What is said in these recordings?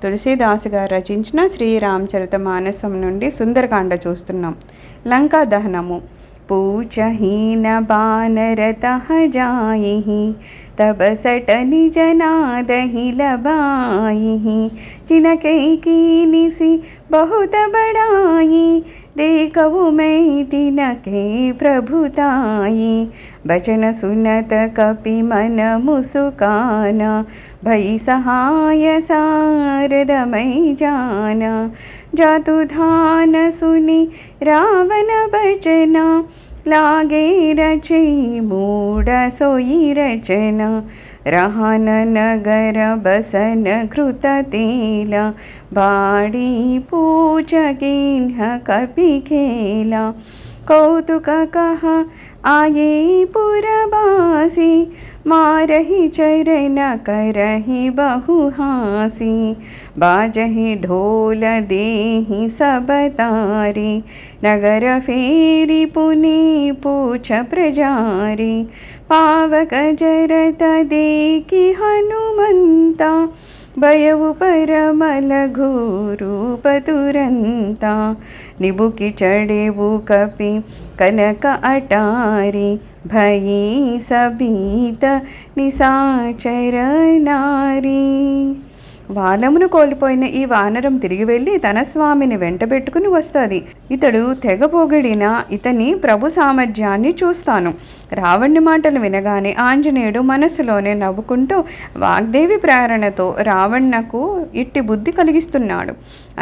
తులసీదాసు గారు రచించిన శ్రీరామచరితమానసం నుండి సుందరకాండ చూస్తున్నాం. లంకా దహనము. पूजहीन बानरतः जाइहि तब सट निज नादहि लबाइहि जिनकै निसी बहुत बड़ाई देखऊ मैं तिनके प्रभुताई बचन सुनत कपि मन मुसुकाना भई सहाय सारदमय जाना जातु धान सुनि रावण बचना लागे रचि मूड सोई रचना रहन नगर बसन घृत तेला बाड़ी पूछ किन्ह कपि खेला कौतुक कहा आये पुरबासी मारहि चरण करहि बहु हासी बाजहि ढोल देहि सब तारी नगर फेरी पुनि पूछ प्रजारी पावक जरत देखि हनुमंता भयउ परमल घोरूप तुरंता निबुकि चढ़ेबु कपि कनक अटारी भई सबीत निसाचर नारी. బాలమును కోల్పోయిన ఈ వానరం తిరిగి వెళ్ళి తన స్వామిని వెంటబెట్టుకుని వస్తుంది. ఇతడు తెగ పొగిడిన ఇతని ప్రభు సామర్థ్యాన్ని చూస్తాను. రావణుని మాటలు వినగానే ఆంజనేయుడు మనసులోనే నవ్వుకుంటూ వాగ్దేవి ప్రేరణతో రావణ్ణకు ఇట్టి బుద్ధి కలిగిస్తున్నాడు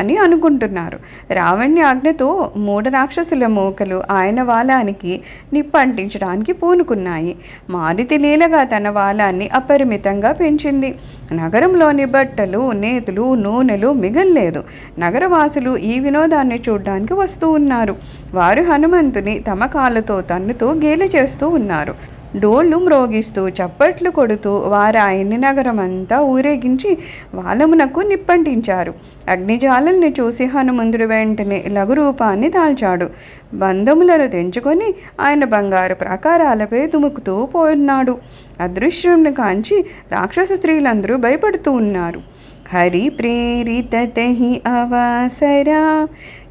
అని అనుకుంటున్నారు. రావణ్ణి ఆజ్ఞతో 3 రాక్షసుల మూకలు ఆయన వాలానికి నిప్పంటించడానికి పూనుకున్నాయి. మారుతి లీలగా తన వాలాన్ని అపరిమితంగా పెంచింది. నగరంలోని బట్టలు, నేతులు, నూనెలు మిగల్లేదు. నగరవాసులు ఈ వినోదాన్ని చూడ్డానికి వస్తూ ఉన్నారు. వారు హనుమంతుని తమ కాళ్ళతో తన్నుతూ గేలి చేస్తూ ఉన్నారు. డోళ్ళు మ్రోగిస్తూ చప్పట్లు కొడుతూ వారు ఆయన్ని నగరమంతా ఊరేగించి వాలమునకు నిప్పంటించారు. అగ్నిజాలల్ని చూసి హనుమంతుడు వెంటనే లఘు రూపాన్ని దాల్చాడు. బంధములను తెంచుకొని ఆయన బంగారు ప్రాకారాలపై దుముకుతూ పోన్నాడు. అదృశ్యుని కాంచి రాక్షస స్త్రీలందరూ భయపడుతూ ఉన్నారు. हरि प्रेरित तहि अवसरा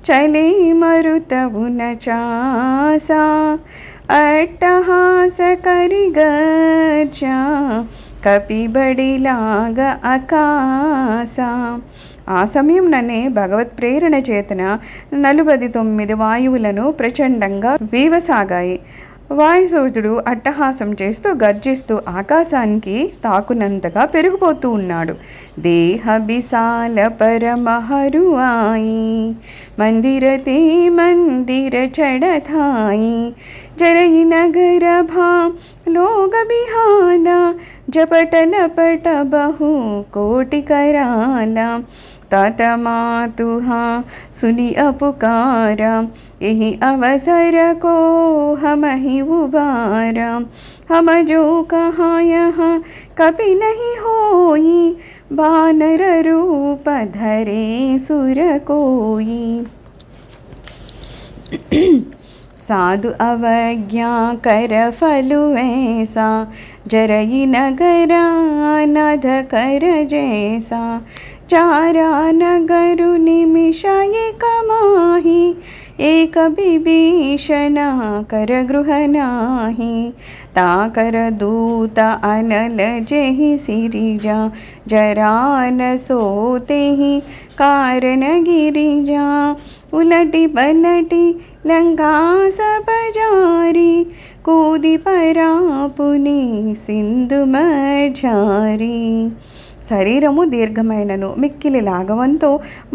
चले मरुतउ न चासा अट्टहास करि गर्जा कपि बड़ी लाग आकासा. ఆ సమయంలోనే భగవత్ ప్రేరణ చేతన 49 వాయువులను ప్రచండంగా వీవసాగాయి. వాయుసూర్యుడు అట్టహాసం చేస్తూ గర్జిస్తూ ఆకాశానికి తాకునంతగా పెరిగిపోతూ ఉన్నాడు. దేహ విశాల పరమహరువాయి మందిరతే మందిర చడథాయి జరయి నగర భాం లోక బిహాద జపటలపట బహు కోటి कराला तात मातुहा सुनि अपुकारा यही अवसर को हम ही उबारा हम जो कहाँ यहाँ कभी नहीं होई बानर रूप धरे सुर कोई. साधु अवज्ञा कर फलु ऐसा जरई नगरा नध कर जैसा चारा नगरु निमिषाय कमाही एक विभीषण कर गृह नाही ताकर दूत अनल जेहि सिरिजा जरा न सोते ही कारण गिरिजा उलटी पलटी लंका सब जारी कूदी परापुनि सिंधु मझारी. శరీరము దీర్ఘమైనను మిక్కిలి లాఘవంతో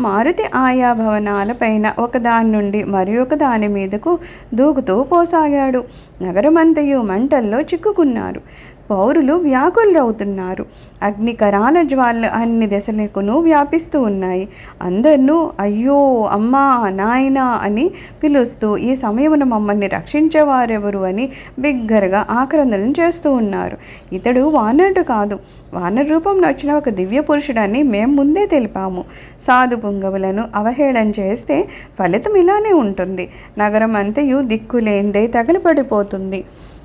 మారుతి ఆయా భవనాలపైన ఒకదాని నుండి మరి ఒక దాని మీదకు దూకుతూ పోసాగాడు. నగరమంతయు మంటల్లో చిక్కుకున్నారు. పౌరులు వ్యాకులవుతున్నారు. అగ్నికరాల జ్వాలలు అన్ని దశలకును వ్యాపిస్తూ ఉన్నాయి. అందరినూ అయ్యో, అమ్మా, నాయనా అని పిలుస్తూ ఈ సమయమున మమ్మల్ని రక్షించేవారెవరు అని బిగ్గరగా ఆక్రందనలు చేస్తూ ఉన్నారు. ఇతడు వానరుడు కాదు, వానర రూపంలో వచ్చిన ఒక దివ్య పురుషుడని మేము ముందే తెలిపాము. సాధు పుంగవులను అవహేళన చేస్తే ఫలితం ఇలానే ఉంటుంది. నగరం అంతయు దిక్కులేందే తగలపడిపోతుంది.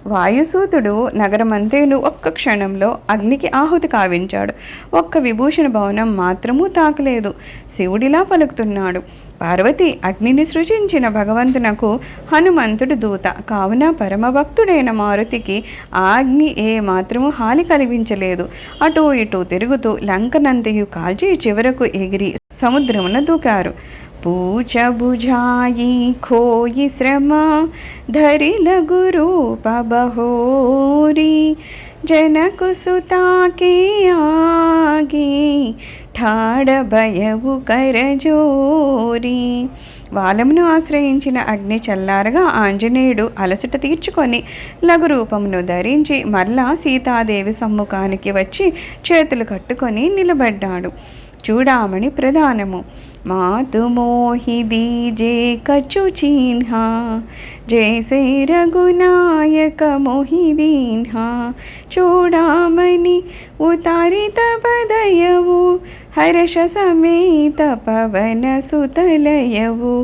వాయుసూతుడు నగరమంతేను ఒక్క క్షణంలో అగ్నికి ఆహుతి కావించాడు. ఒక్క విభూషణ భవనం మాత్రమూ తాకలేదు. శివుడిలా పలుకుతున్నాడు. పార్వతి అగ్నిని సృజించిన భగవంతునకు హనుమంతుడు దూత కావున పరమభక్తుడైన మారుతికి ఆ అగ్ని ఏ మాత్రము హాని కలిగించలేదు. అటూ ఇటూ తిరుగుతూ లంకనంతయు కాల్చి చివరకు ఎగిరి సముద్రమున దూకారు. పూచ బుझाई खोई श्रम धरि लघु रूप बहोरी जनक सुता के आगे ఠాడ భయవు కరజోరి. వాలమును ఆశ్రయించిన అగ్ని చల్లారగా ఆంజనేయుడు అలసట తీర్చుకొని లఘు రూపమును ధరించి మరలా సీతాదేవి సమ్ముఖానికి వచ్చి చేతులు కట్టుకొని నిలబడ్డాడు. చూడామణి ప్రధానము. మాతు మోహి దీజే కచు చిన్హా జైసే రఘునాయక మోహి దీన్హా. చూడామణి ఉతారిత పదయవు హర్ష సమేత పవన సుతలయవు.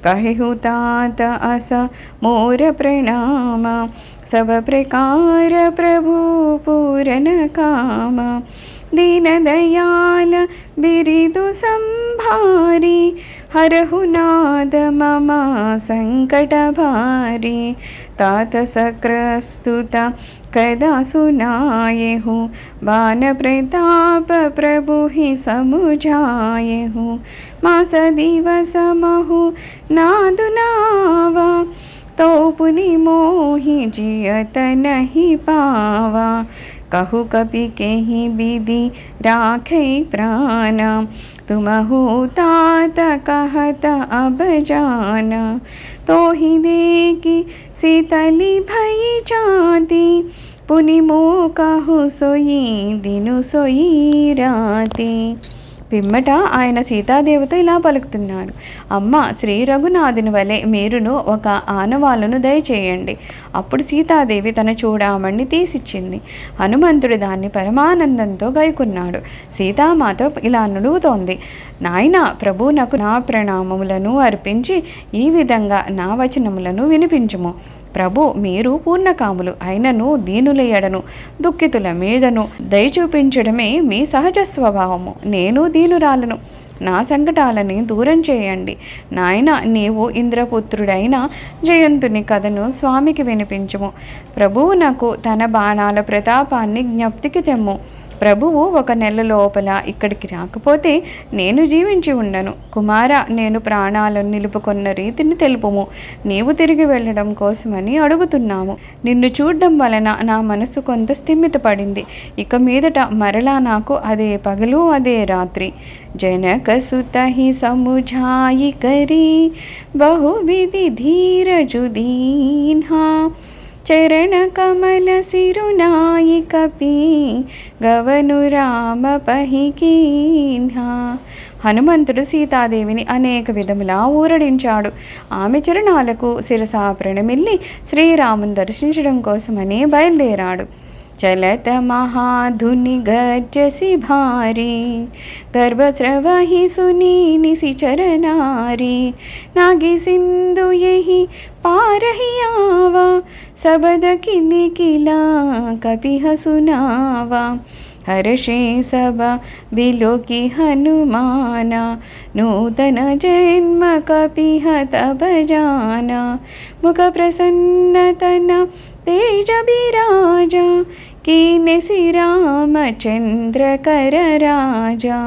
कहु तात अस मोर प्रणाम सब प्रकार प्रभु पूरन काम. दीन दयाल बिरिदु संभारी हरहु नाद मम संकट भारी. तात सक्रस्तुत कदा सुनायहु बान प्रताप प्रभु ही समुझायहु. मास दिवस महु नादु नावा तो पुनि मोहि जियत नहीं पावा. कहु कपि केहि विधि राखै प्राण तुम हो तात कहत अब जाना. तो ही देखी शीतली भई जाती पुनि मो कहु सोई दिनु सोई राती. పిమ్మట ఆయన సీతాదేవితో ఇలా పలుకుతున్నాడు. అమ్మ, శ్రీ రఘునాథుని వలె మీరును ఒక ఆనవాళ్ళను దయచేయండి. అప్పుడు సీతాదేవి తన చూడామణ్ణి తీసిచ్చింది. హనుమంతుడు దాన్ని పరమానందంతో గైకున్నాడు. సీతామాత ఇలా నుడుగుతోంది. నాయన, ప్రభు నాకు నా ప్రణామములను అర్పించి ఈ విధంగా నా వచనములను వినిపించుము. ప్రభు, మీరు పూర్ణకాములు అయినను దీనుల ఎడను దుఃఖితుల మీదను దయ చూపించడమే మీ సహజ స్వభావము. నేను దీనురాలను, నా సంకటాలని దూరం చేయండి. నాయన, నీవు ఇంద్రపుత్రుడైన జయంతుని కథను స్వామికి వినిపించుము. ప్రభువు నాకు తన బాణాల ప్రతాపాన్ని జ్ఞప్తికి తెమ్ము. ప్రభువు 1 నెల లోపల ఇక్కడికి రాకపోతే నేను జీవించి ఉండను. కుమార, నేను ప్రాణాలను నిలుపుకున్న రీతిని తెలుపుము. నీవు తిరిగి వెళ్ళడం కోసమని అడుగుతున్నాము. నిన్ను చూడడం వలన నా మనసు కొంత స్థిమితపడింది. ఇక మీదట మరలా నాకు అదే పగలు అదే రాత్రి. जनक सुत ही समुझाई करी बहुविधि धीरजु दीन्हा. चरण कमल सिरुनाई कपि गवनु राम पहि कीन्हा. హనుమంతుడు సీతాదేవిని అనేక విధములా ఊరడించాడు. ఆమె చరణాలకు శిరసా ప్రణమిల్లి శ్రీరాముని దర్శించడం కోసమని బయలుదేరాడు. चलत महाधुनि गजसी भारी गर्भस्रवहि सुनी निशिचर नारी. नागी सिंधु यही पारहि आवा सबद किनि किला कपिह सुनावा. हर्षे सब बिलोकी हनुमाना नूतन जन्म कपिह तब जाना. मुख प्रसन्नतन तेज बिराजा कीने सी रामचंद्र कर राजा.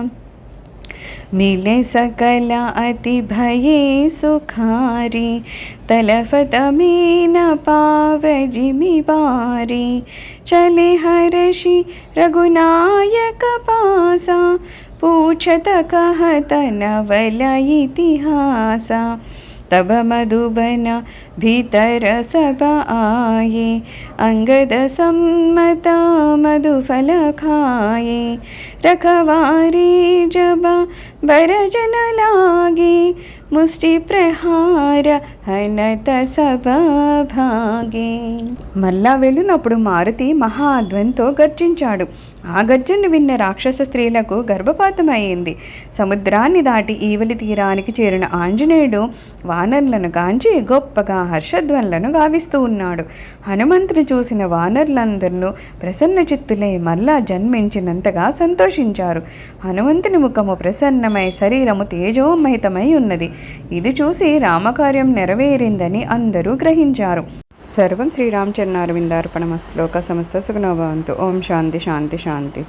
मिले सकल अति भये सुखारी तलफत में न पाव जिमि बारी. चले हर्षि रघुनायक पासा पूछत कहत नवल इतिहासा. तब मधुबन भीतर सब आये अंगद सम्मत मधुफल खाए. रखवारी जब बरजन लागे मुष्टि प्रहार हनत सब भागे. మల్లా వెళ్ళినప్పుడు మారుతి మహాధ్వంతో గర్జించాడు. ఆ గర్జనను విన్న రాక్షస స్త్రీలకు గర్భపాతమయ్యింది. సముద్రాన్ని దాటి ఈవలి తీరానికి చేరిన ఆంజనేయుడు వానరులను గాంచి గొప్పగా హర్షధ్వనులను గావిస్తూ ఉన్నాడు. హనుమంతుని చూసిన వానరులందరూ ప్రసన్న చిత్తులై మళ్ళా జన్మించినంతగా సంతోషించారు. హనుమంతుని ముఖము ప్రసన్నమై శరీరము తేజోమహితమై ఉన్నది. ఇది చూసి రామకార్యం నెరవేరిందని అందరూ గ్రహించారు. సర్వం శ్రీరామచరణారవిందార్పణమస్తు. లోకా సమస్త సుఖినో భవంతు. ఓం శాంతి శాంతి శాంతి.